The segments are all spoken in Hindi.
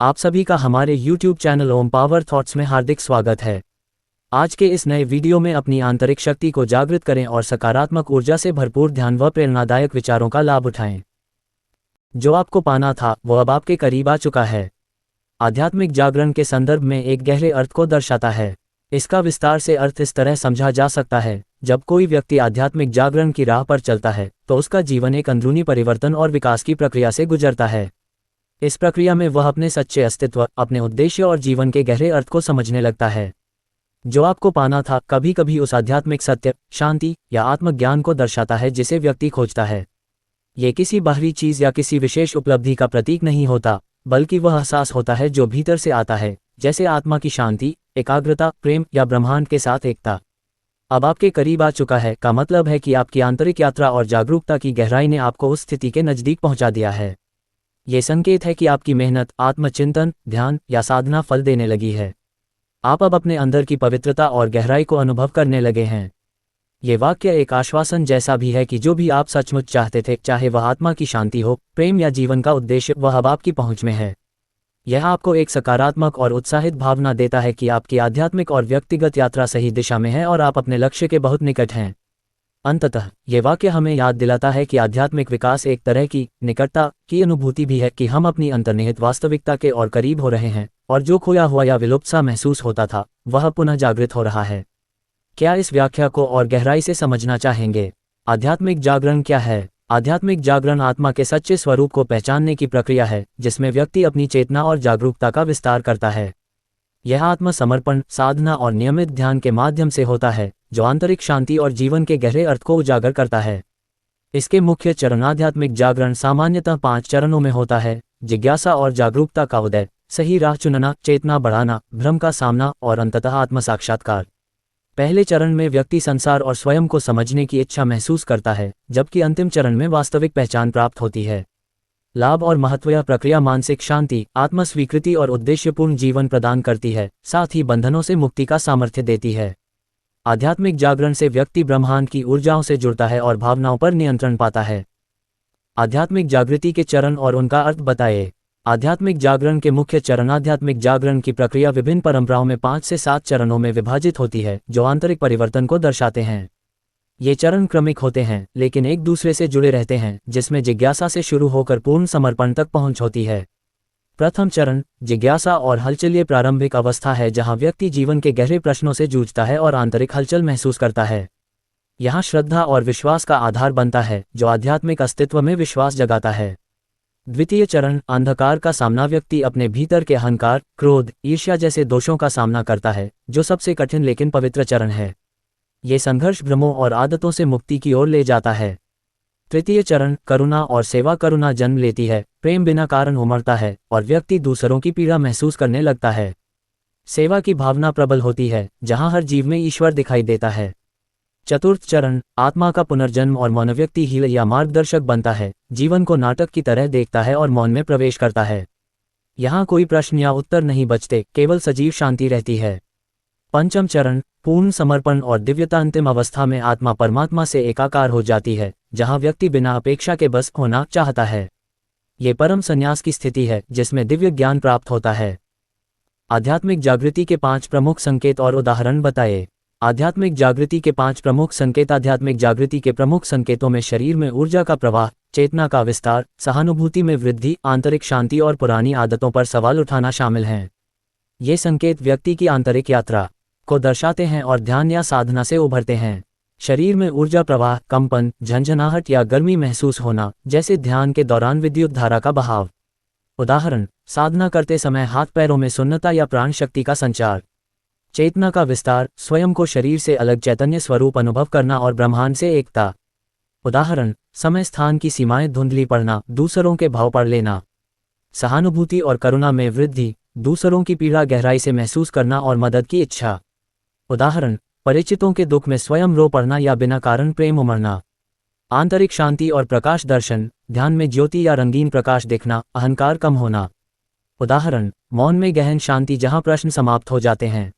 आप सभी का हमारे YouTube चैनल ओम पावर थॉट्स में हार्दिक स्वागत है। आज के इस नए वीडियो में अपनी आंतरिक शक्ति को जागृत करें और सकारात्मक ऊर्जा से भरपूर ध्यान व प्रेरणादायक विचारों का लाभ उठाएं। जो आपको पाना था वो अब आपके करीब आ चुका है। आध्यात्मिक जागरण के संदर्भ में एक गहरे अर्थ को दर्शाता है। इसका विस्तार से अर्थ इस तरह समझा जा सकता है, जब कोई व्यक्ति आध्यात्मिक जागरण की राह पर चलता है तो उसका जीवन एक अंदरूनी परिवर्तन और विकास की प्रक्रिया से गुजरता है। इस प्रक्रिया में वह अपने सच्चे अस्तित्व, अपने उद्देश्य और जीवन के गहरे अर्थ को समझने लगता है। जो आपको पाना था कभी कभी उस आध्यात्मिक सत्य, शांति या आत्मज्ञान को दर्शाता है जिसे व्यक्ति खोजता है। ये किसी बाहरी चीज या किसी विशेष उपलब्धि का प्रतीक नहीं होता, बल्कि वह एहसास होता है जो भीतर से आता है, जैसे आत्मा की शांति, एकाग्रता, प्रेम या ब्रह्मांड के साथ एकता। अब आपके करीब आ चुका है का मतलब है कि आपकी आंतरिक यात्रा और जागरूकता की गहराई ने आपको उस स्थिति के नजदीक पहुंचा दिया है। ये संकेत है कि आपकी मेहनत, आत्मचिंतन, ध्यान या साधना फल देने लगी है। आप अब अपने अंदर की पवित्रता और गहराई को अनुभव करने लगे हैं। ये वाक्य एक आश्वासन जैसा भी है कि जो भी आप सचमुच चाहते थे, चाहे वह आत्मा की शांति हो, प्रेम या जीवन का उद्देश्य, वह अब आपकी पहुंच में है। यह आपको एक सकारात्मक और उत्साहित भावना देता है कि आपकी आध्यात्मिक और व्यक्तिगत यात्रा सही दिशा में है और आप अपने लक्ष्य के बहुत निकट हैं। अंततः ये वाक्य हमें याद दिलाता है कि आध्यात्मिक विकास एक तरह की निकटता की अनुभूति भी है, कि हम अपनी अंतर्निहित वास्तविकता के और करीब हो रहे हैं, और जो खोया हुआ या विलुप्त सा महसूस होता था वह पुनः जागृत हो रहा है। क्या इस व्याख्या को और गहराई से समझना चाहेंगे? आध्यात्मिक जागरण क्या है? आध्यात्मिक जागरण आत्मा के सच्चे स्वरूप को पहचानने की प्रक्रिया है, जिसमें व्यक्ति अपनी चेतना और जागरूकता का विस्तार करता है। यह आत्मसमर्पण, साधना और नियमित ध्यान के माध्यम से होता है, जो आंतरिक शांति और जीवन के गहरे अर्थ को उजागर करता है। इसके मुख्य चरण आध्यात्मिक जागरण सामान्यतः 5 चरणों में होता है: जिज्ञासा और जागरूकता का उदय, सही राह चुनना, चेतना बढ़ाना, भ्रम का सामना और अंततः आत्म साक्षात्कार। पहले चरण में व्यक्ति संसार और स्वयं को समझने की इच्छा महसूस करता है, जबकि अंतिम चरण में वास्तविक पहचान प्राप्त होती है। लाभ और महत्व: यह प्रक्रिया मानसिक शांति, आत्मस्वीकृति और उद्देश्यपूर्ण जीवन प्रदान करती है, साथ ही बंधनों से मुक्ति का सामर्थ्य देती है। आध्यात्मिक जागरण से व्यक्ति ब्रह्मांड की ऊर्जाओं से जुड़ता है और भावनाओं पर नियंत्रण पाता है। आध्यात्मिक जागृति के चरण और उनका अर्थ बताएं। आध्यात्मिक जागरण के मुख्य चरण: आध्यात्मिक जागरण की प्रक्रिया विभिन्न परंपराओं में 5 से 7 चरणों में विभाजित होती है, जो आंतरिक परिवर्तन को दर्शाते हैं। ये चरण क्रमिक होते हैं, लेकिन एक दूसरे से जुड़े रहते हैं, जिसमें जिज्ञासा से शुरू होकर पूर्ण समर्पण तक पहुंच होती है। प्रथम चरण जिज्ञासा और हलचल। ये प्रारंभिक अवस्था है जहां व्यक्ति जीवन के गहरे प्रश्नों से जूझता है और आंतरिक हलचल महसूस करता है। यहाँ श्रद्धा और विश्वास का आधार बनता है, जो आध्यात्मिक अस्तित्व में विश्वास जगाता है। द्वितीय चरण अंधकार का सामना। व्यक्ति अपने भीतर के अहंकार, क्रोध, ईर्ष्या जैसे दोषों का सामना करता है, जो सबसे कठिन लेकिन पवित्र चरण है। ये संघर्ष भ्रमों और आदतों से मुक्ति की ओर ले जाता है। तृतीय चरण करुणा और सेवा। करुणा जन्म लेती है, प्रेम बिना कारण उमड़ता है और व्यक्ति दूसरों की पीड़ा महसूस करने लगता है। सेवा की भावना प्रबल होती है, जहां हर जीव में ईश्वर दिखाई देता है। चतुर्थ चरण आत्मा का पुनर्जन्म और मौन। व्यक्ति हील या मार्गदर्शक बनता है, जीवन को नाटक की तरह देखता है और मौन में प्रवेश करता है। यहाँ कोई प्रश्न या उत्तर नहीं बचते, केवल सजीव शांति रहती है। पंचम चरण पूर्ण समर्पण और दिव्यता। अंतिम अवस्था में आत्मा परमात्मा से एकाकार हो जाती है, जहां व्यक्ति बिना अपेक्षा के बस होना चाहता है। ये परम संन्यास की स्थिति है, जिसमें दिव्य ज्ञान प्राप्त होता है। आध्यात्मिक जागृति के 5 प्रमुख संकेत और उदाहरण बताएं। आध्यात्मिक जागृति के 5 प्रमुख संकेत। आध्यात्मिक जागृति के प्रमुख संकेतों में शरीर में ऊर्जा का प्रवाह, चेतना का विस्तार, सहानुभूति में वृद्धि, आंतरिक शांति और पुरानी आदतों पर सवाल उठाना शामिल हैं। ये संकेत व्यक्ति की आंतरिक यात्रा को दर्शाते हैं और ध्यान या साधना से उभरते हैं। शरीर में ऊर्जा प्रवाह, कंपन, झंझनाहट या गर्मी महसूस होना, जैसे ध्यान के दौरान विद्युत धारा का बहाव। उदाहरण: साधना करते समय हाथ पैरों में सुन्नता या प्राण शक्ति का संचार। चेतना का विस्तार: स्वयं को शरीर से अलग चैतन्य स्वरूप अनुभव करना और ब्रह्मांड से एकता। उदाहरण: समय स्थान की सीमाएं धुंधली पड़ना, दूसरों के भाव पढ़ लेना। सहानुभूति और करुणा में वृद्धि: दूसरों की पीड़ा गहराई से महसूस करना और मदद की इच्छा। उदाहरण: परिचितों के दुख में स्वयं रो पड़ना या बिना कारण प्रेम उमड़ना। आंतरिक शांति और प्रकाश दर्शन: ध्यान में ज्योति या रंगीन प्रकाश देखना, अहंकार कम होना। उदाहरण: मौन में गहन शांति जहां प्रश्न समाप्त हो जाते हैं।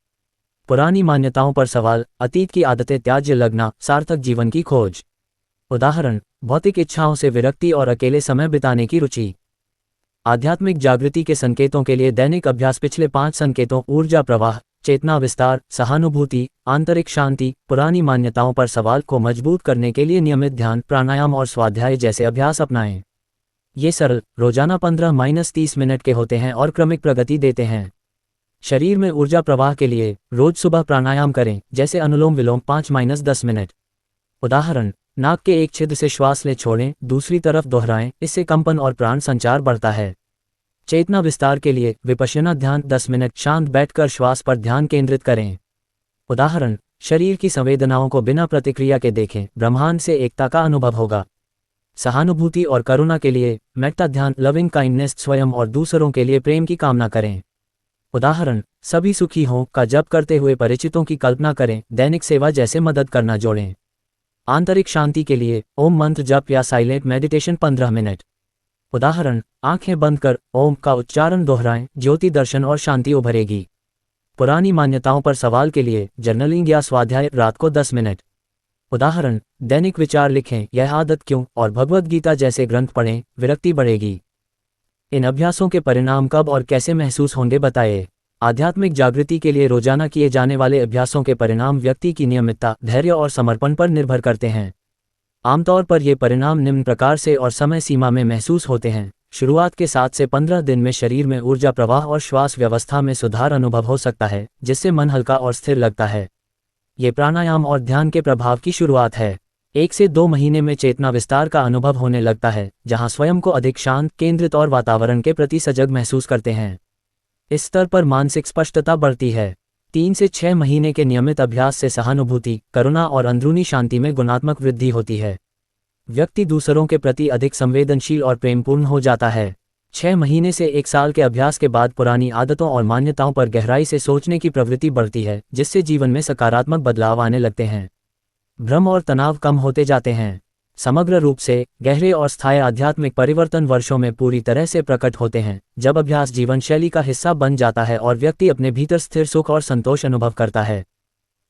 पुरानी मान्यताओं पर सवाल, अतीत की आदतें त्याज्य लगना, सार्थक जीवन की खोज। उदाहरण: भौतिक इच्छाओं से विरक्ति और अकेले समय बिताने की रुचि। आध्यात्मिक जागृति के संकेतों के लिए दैनिक अभ्यास। पिछले 5 संकेतों ऊर्जा प्रवाह, चेतना विस्तार, सहानुभूति, आंतरिक शांति, पुरानी मान्यताओं पर सवाल को मजबूत करने के लिए नियमित ध्यान, प्राणायाम और स्वाध्याय जैसे अभ्यास अपनाएं। ये सरल, रोजाना 15-30 मिनट के होते हैं और क्रमिक प्रगति देते हैं। शरीर में ऊर्जा प्रवाह के लिए रोज सुबह प्राणायाम करें, जैसे अनुलोम विलोम 5-10 मिनट। उदाहरण, नाक के एक छिद्र से श्वास ले छोड़ें, दूसरी तरफ दोहराएं, इससे कंपन और प्राण संचार बढ़ता है। चेतना विस्तार के लिए विपश्यना ध्यान 10 मिनट, शांत बैठकर श्वास पर ध्यान केंद्रित करें। उदाहरण, शरीर की संवेदनाओं को बिना प्रतिक्रिया के देखें, ब्रह्मांड से एकता का अनुभव होगा। सहानुभूति और करुणा के लिए मेट्टा ध्यान, लविंग काइंडनेस, स्वयं और दूसरों के लिए प्रेम की कामना करें। उदाहरण, सभी सुखी हों का जप करते हुए परिचितों की कल्पना करें, दैनिक सेवा जैसे मदद करना जोड़ें। आंतरिक शांति के लिए ओम मंत्र जप या साइलेंट मेडिटेशन 15 मिनट। उदाहरण, आंखें बंद कर ओम का उच्चारण दोहराएं, ज्योति दर्शन और शांति उभरेगी। पुरानी मान्यताओं पर सवाल के लिए जर्नलिंग या स्वाध्याय, रात को 10 मिनट। उदाहरण, दैनिक विचार लिखें, यह आदत क्यों, और भगवद गीता जैसे ग्रंथ पढ़ें, विरक्ति बढ़ेगी। इन अभ्यासों के परिणाम कब और कैसे महसूस होंगे बताएं। आध्यात्मिक जागृति के लिए रोजाना किए जाने वाले अभ्यासों के परिणाम व्यक्ति की नियमितता, धैर्य और समर्पण पर निर्भर करते हैं। आमतौर पर ये परिणाम निम्न प्रकार से और समय सीमा में महसूस होते हैं। शुरुआत के 7 से 15 दिन में शरीर में ऊर्जा प्रवाह और श्वास व्यवस्था में सुधार अनुभव हो सकता है, जिससे मन हल्का और स्थिर लगता है। ये प्राणायाम और ध्यान के प्रभाव की शुरुआत है। 1 से 2 महीने में चेतना विस्तार का अनुभव होने लगता है, जहां स्वयं को अधिक शांत, केंद्रित और वातावरण के प्रति सजग महसूस करते हैं। इस स्तर पर मानसिक स्पष्टता बढ़ती है। 3 से 6 महीने के नियमित अभ्यास से सहानुभूति, करुणा और अंदरूनी शांति में गुणात्मक वृद्धि होती है। व्यक्ति दूसरों के प्रति अधिक संवेदनशील और प्रेमपूर्ण हो जाता है। 6 महीने से 1 साल के अभ्यास के बाद पुरानी आदतों और मान्यताओं पर गहराई से सोचने की प्रवृत्ति बढ़ती है, जिससे जीवन में सकारात्मक बदलाव आने लगते हैं। भ्रम और तनाव कम होते जाते हैं। समग्र रूप से गहरे और स्थायी आध्यात्मिक परिवर्तन वर्षों में पूरी तरह से प्रकट होते हैं, जब अभ्यास जीवन शैली का हिस्सा बन जाता है और व्यक्ति अपने भीतर स्थिर सुख और संतोष अनुभव करता है।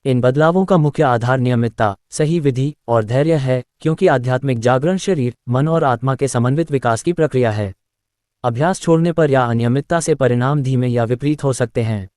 इन बदलावों का मुख्य आधार नियमितता, सही विधि और धैर्य है, क्योंकि आध्यात्मिक जागरण शरीर, मन और आत्मा के समन्वित विकास की प्रक्रिया है। अभ्यास छोड़ने पर या अनियमितता से परिणाम धीमे या विपरीत हो सकते हैं।